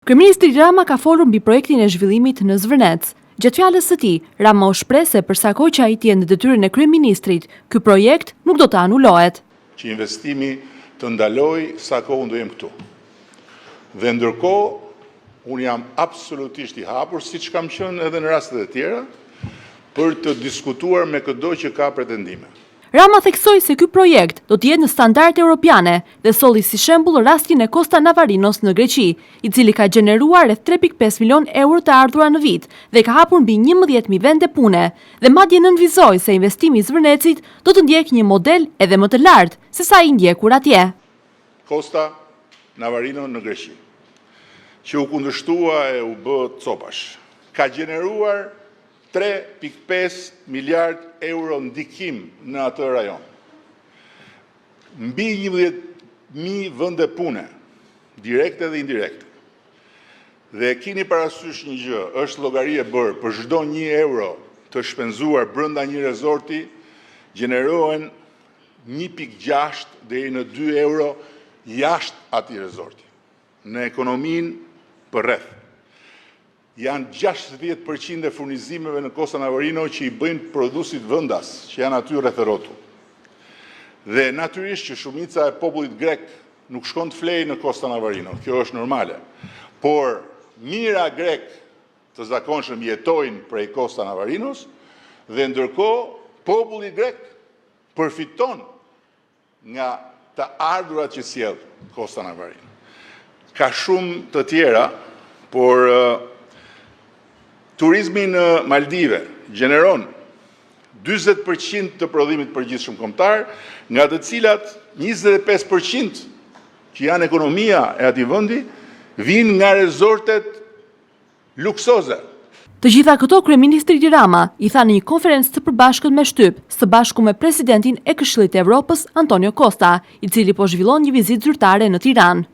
Kryeministri Rama ka folur mbi projektin e zhvillimit në Zvërnec. Gjatë fjalës së tij, Rama u shpreh se përsa kohë që ai të jetë në detyrën e kryeministrit, ky projekt nuk do të anulohet. Që investimi të ndalojë sa kohë unë do jem këtu. Dhe ndërkohë, unë jam absolutisht i hapur, siç kam qenë edhe në rastet e tjera, për të diskutuar me çdo që ka pretendime. Rama theksoi se ky projekt do të jetë në standarde europiane dhe solli si shembull rastin e Costa Navarinos në Greqi, i cili ka gjeneruar rreth 3.5 milion euro të ardhura në vit dhe ka hapur mbi 11.000 vende pune, dhe madje nënvizoi se investimi i Zvërnecit do të ndjek një model edhe më të lartë se sa i ndjekur atje. Costa Navarino në Greqi, që u kundërshtua e u bë copash, ka gjeneruar 3.5 miliard euro ndikim në atë rajon. Mbi 11.000 vende pune, direkte dhe indirekte. Dhe keni parasysh një gjë, është llogari e bërë për çdo 1 euro të shpenzuar brenda një rezorti, gjenerohen 1.6 deri në 2 euro jashtë atij rezorti. Në ekonominë përreth. Janë 60% e furnizimeve në Costa Navarino që i bëjnë prodhuesit vendas, që janë aty rreth rrotull. Dhe natyrisht që shumica e popullit grek nuk shkon të flejë në Costa Navarino, kjo është normale. Por mijëra grek të zakonshëm jetojnë prej Costa Navarinos dhe ndërkohë populli grek përfiton nga të ardhurat që sjell Costa Navarino. Ka shumë të tjera, por turizmi në Maldive gjeneron 40% të prodhimit përgjithshëm kombëtar, nga të cilat 25% që janë ekonomia e atij vendi vijnë nga rezortet luksoze. Të gjitha këto kryeministri Rama i tha në një konferencë të përbashkët me shtyp, së bashku me presidentin e Këshillit të Evropës Antonio Costa, i cili po zhvillon një vizitë zyrtare në Tiranë.